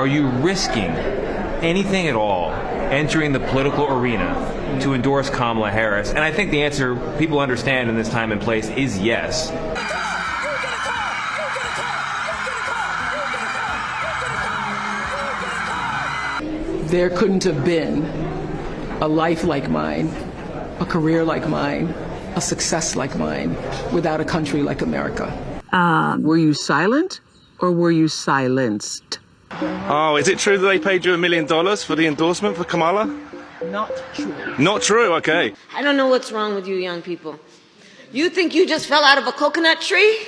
are you risking anything at all entering the political arena to endorse Kamala Harris? And I think the answer people understand in this time and place is yes. There couldn't have been a life like mine, a career like mine, a success like mine without a country like America. Were you silent or were you silenced? Oh, is it true that they paid you $1 million for the endorsement for Kamala? Not true. Not true, okay. I don't know what's wrong with you young people. You think you just fell out of a coconut tree?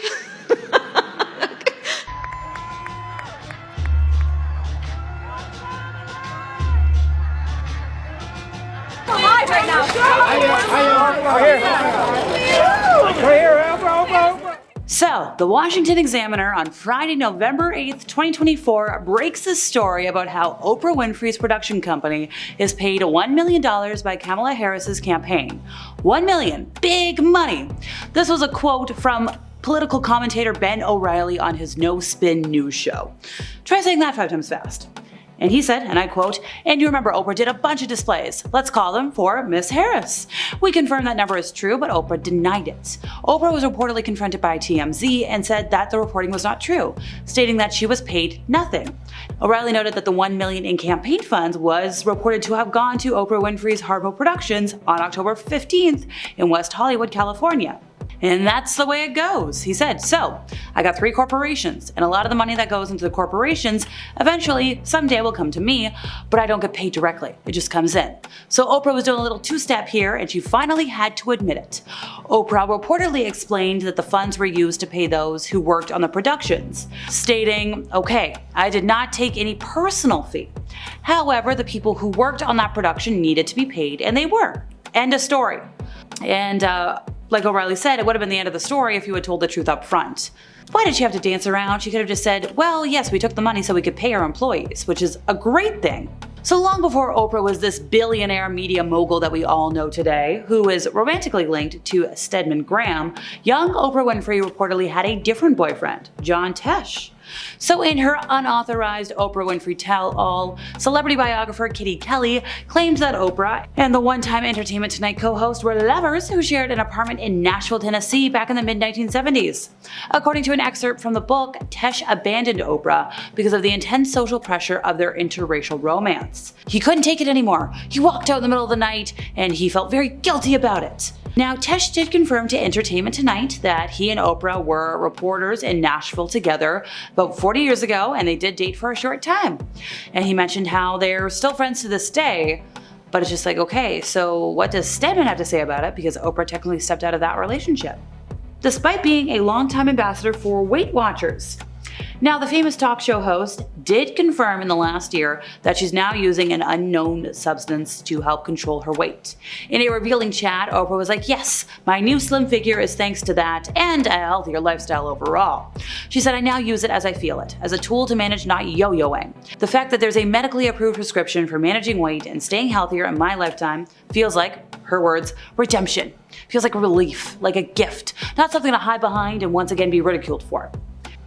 Live right now. So, the Washington Examiner on Friday, November 8th, 2024 breaks a story about how Oprah Winfrey's production company is paid $1 million by Kamala Harris's campaign. $1 million, big money. This was a quote from political commentator Ben O'Reilly on his No Spin News show. Try saying that 5 times fast. And he said, and I quote, "And you remember Oprah did a bunch of displays. Let's call them for Miss Harris." We confirm that number is true, but Oprah denied it. Oprah was reportedly confronted by TMZ and said that the reporting was not true, stating that she was paid nothing. O'Reilly noted that the $1 million in campaign funds was reported to have gone to Oprah Winfrey's Harpo Productions on October 15th in West Hollywood, California. And that's the way it goes, he said. So, I got 3 corporations, and a lot of the money that goes into the corporations eventually someday will come to me, but I don't get paid directly. It just comes in. So Oprah was doing a little 2-step here, and she finally had to admit it. Oprah reportedly explained that the funds were used to pay those who worked on the productions, stating, "Okay, I did not take any personal fee. However, the people who worked on that production needed to be paid, and they were. End of story." And like O'Reilly said, it would have been the end of the story if you had told the truth up front. Why did she have to dance around? She could have just said, well, yes, we took the money so we could pay our employees, which is a great thing. So long before Oprah was this billionaire media mogul that we all know today, who is romantically linked to Stedman Graham, young Oprah Winfrey reportedly had a different boyfriend, John Tesh. So in her unauthorized Oprah Winfrey tell-all, celebrity biographer Kitty Kelly claims that Oprah and the one-time Entertainment Tonight co-host were lovers who shared an apartment in Nashville, Tennessee back in the mid-1970s. According to an excerpt from the book, Tesh abandoned Oprah because of the intense social pressure of their interracial romance. He couldn't take it anymore. He walked out in the middle of the night and he felt very guilty about it. Now, Tesh did confirm to Entertainment Tonight that he and Oprah were reporters in Nashville together about 40 years ago, and they did date for a short time. And he mentioned how they're still friends to this day, but it's just like, okay, so what does Stedman have to say about it? Because Oprah technically stepped out of that relationship, despite being a longtime ambassador for Weight Watchers. Now, the famous talk show host did confirm in the last year that she's now using an unknown substance to help control her weight. In a revealing chat, Oprah was like, yes, my new slim figure is thanks to that and a healthier lifestyle overall. She said, I now use it as I feel it, as a tool to manage not yo-yoing. The fact that there's a medically approved prescription for managing weight and staying healthier in my lifetime feels like, her words, redemption. Feels like relief, like a gift, not something to hide behind and once again be ridiculed for.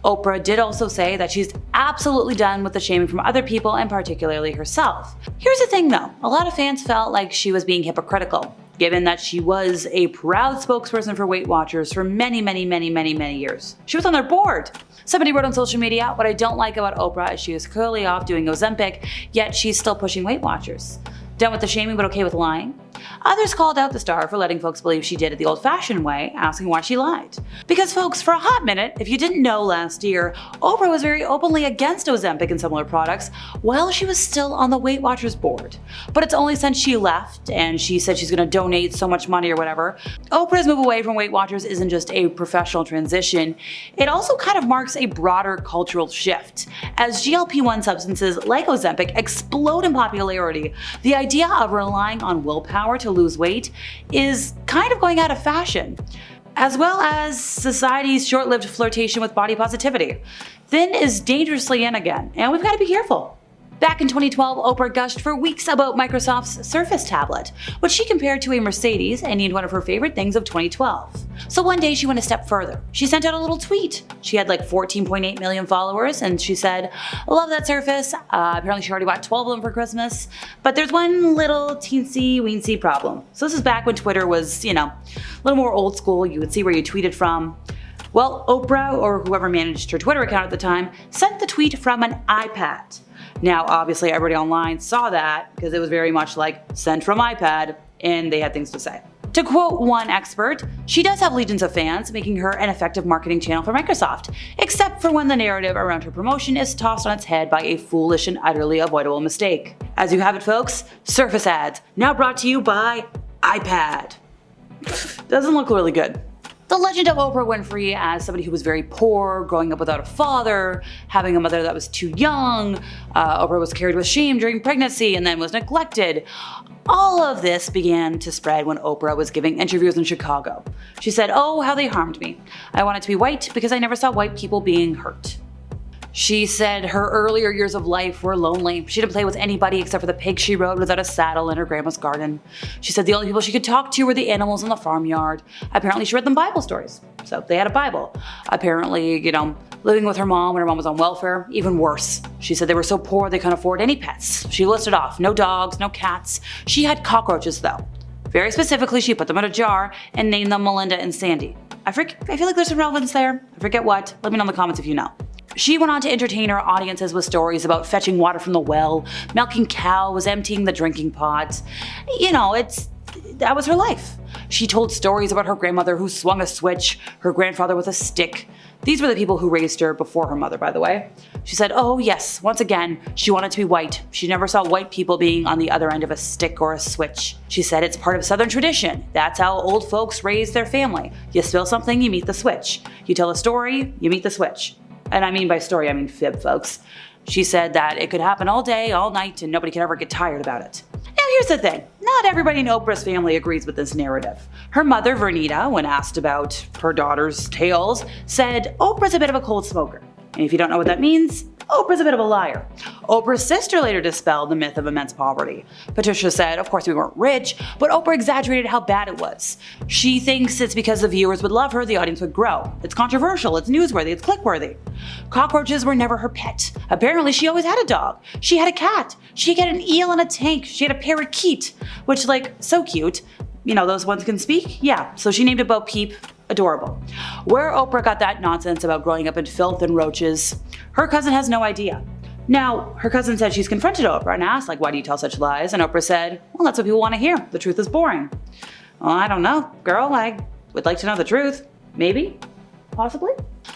Oprah did also say that she's absolutely done with the shaming from other people and particularly herself. Here's the thing though, a lot of fans felt like she was being hypocritical, given that she was a proud spokesperson for Weight Watchers for many years. She was on their board. Somebody wrote on social media, what I don't like about Oprah is she is clearly off doing Ozempic, yet she's still pushing Weight Watchers. Done with the shaming but okay with lying? Others called out the star for letting folks believe she did it the old-fashioned way, asking why she lied. Because folks, for a hot minute, if you didn't know last year, Oprah was very openly against Ozempic and similar products while she was still on the Weight Watchers board. But it's only since she left and she said she's going to donate so much money or whatever, Oprah's move away from Weight Watchers isn't just a professional transition, it also kind of marks a broader cultural shift. As GLP-1 substances like Ozempic explode in popularity, the idea of relying on willpower to lose weight is kind of going out of fashion, as well as society's short-lived flirtation with body positivity. Thin is dangerously in again, and we've got to be careful. Back in 2012, Oprah gushed for weeks about Microsoft's Surface tablet, which she compared to a Mercedes and named one of her favorite things of 2012. So one day she went a step further. She sent out a little tweet. She had like 14.8 million followers, and she said, "Love that Surface. Apparently she already bought 12 of them for Christmas. But there's one little teensy-weensy problem." So this is back when Twitter was, a little more old school. You would see where you tweeted from. Well, Oprah, or whoever managed her Twitter account at the time, sent the tweet from an iPad. Now, obviously, everybody online saw that because it was very much like sent from iPad, and they had things to say. To quote one expert, she does have legions of fans, making her an effective marketing channel for Microsoft, except for when the narrative around her promotion is tossed on its head by a foolish and utterly avoidable mistake. As you have it, folks, Surface ads, now brought to you by iPad. Doesn't look really good. The legend of Oprah Winfrey as somebody who was very poor, growing up without a father, having a mother that was too young, Oprah was carried with shame during pregnancy and then was neglected. All of this began to spread when Oprah was giving interviews in Chicago. She said, "Oh, how they harmed me. I wanted to be white because I never saw white people being hurt." She said her earlier years of life were lonely. She didn't play with anybody except for the pig she rode without a saddle in her grandma's garden. She said the only people she could talk to were the animals in the farmyard. Apparently she read them Bible stories, so they had a Bible. Apparently, living with her mom when her mom was on welfare, even worse. She said they were so poor they couldn't afford any pets. She listed off no dogs, no cats. She had cockroaches though. Very specifically, she put them in a jar and named them Melinda and Sandy. I feel like there's some relevance there. I forget what. Let me know in the comments if you know. She went on to entertain her audiences with stories about fetching water from the well, milking cows, emptying the drinking pot. That was her life. She told stories about her grandmother who swung a switch, her grandfather with a stick. These were the people who raised her before her mother, by the way. She said, oh yes, once again, she wanted to be white. She never saw white people being on the other end of a stick or a switch. She said it's part of Southern tradition. That's how old folks raise their family. You spill something, you meet the switch. You tell a story, you meet the switch. And I mean by story, I mean fib, folks. She said that it could happen all day, all night, and nobody could ever get tired about it. Now here's the thing, not everybody in Oprah's family agrees with this narrative. Her mother, Vernita, when asked about her daughter's tales, said Oprah's a bit of a cold smoker. And if you don't know what that means, Oprah's a bit of a liar. Oprah's sister later dispelled the myth of immense poverty. Patricia said, of course we weren't rich, but Oprah exaggerated how bad it was. She thinks it's because the viewers would love her, the audience would grow. It's controversial, it's newsworthy, it's clickworthy. Cockroaches were never her pet. Apparently she always had a dog. She had a cat. She had an eel in a tank. She had a parakeet, which so cute. Those ones can speak? Yeah, so she named it Bo Peep. Adorable. Where Oprah got that nonsense about growing up in filth and roaches, her cousin has no idea. Now, her cousin said she's confronted Oprah and asked, why do you tell such lies? And Oprah said, well, that's what people want to hear. The truth is boring. Well, I don't know, girl. I would like to know the truth. Maybe. Possibly.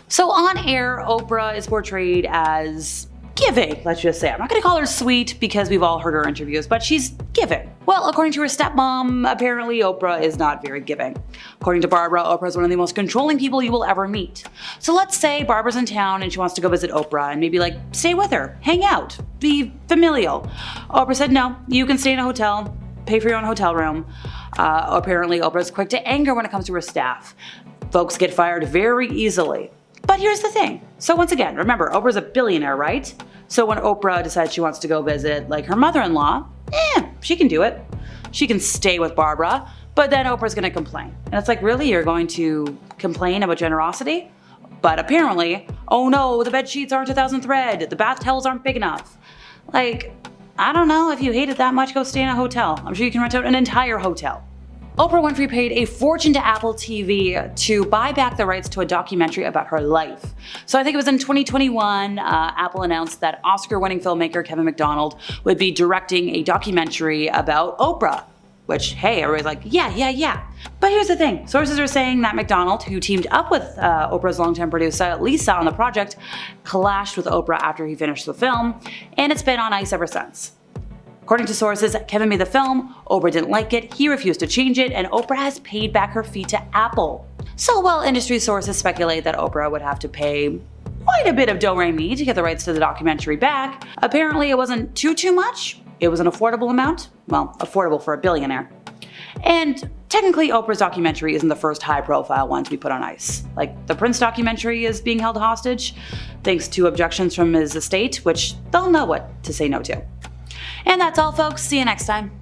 So on air, Oprah is portrayed as giving, let's just say. I'm not going to call her sweet because we've all heard her interviews, but she's giving. Well, according to her stepmom, apparently Oprah is not very giving. According to Barbara, Oprah is one of the most controlling people you will ever meet. So let's say Barbara's in town and she wants to go visit Oprah and maybe stay with her, hang out, be familial. Oprah said, no, you can stay in a hotel, pay for your own hotel room. Apparently Oprah's quick to anger when it comes to her staff. Folks get fired very easily. But here's the thing. So once again, remember, Oprah's a billionaire, right? So when Oprah decides she wants to go visit her mother-in-law, she can do it. She can stay with Barbara, but then Oprah's gonna complain. And it's really, you're going to complain about generosity? But apparently, oh no, the bed sheets aren't 1,000 thread, the bath towels aren't big enough. I don't know, if you hate it that much, go stay in a hotel. I'm sure you can rent out an entire hotel. Oprah Winfrey paid a fortune to Apple TV to buy back the rights to a documentary about her life. So I think it was in 2021, Apple announced that Oscar-winning filmmaker Kevin McDonald would be directing a documentary about Oprah. Which, hey, everybody's yeah. But here's the thing. Sources are saying that McDonald, who teamed up with Oprah's longtime producer, Lisa, on the project, clashed with Oprah after he finished the film, and it's been on ice ever since. According to sources, Kevin made the film, Oprah didn't like it, he refused to change it, and Oprah has paid back her fee to Apple. So while industry sources speculate that Oprah would have to pay quite a bit of do-re-mi to get the rights to the documentary back, apparently it wasn't too much. It was an affordable amount. Well, affordable for a billionaire. And technically Oprah's documentary isn't the first high-profile one to be put on ice. Like, the Prince documentary is being held hostage, thanks to objections from his estate, which they'll know what to say no to. And that's all, folks. See you next time.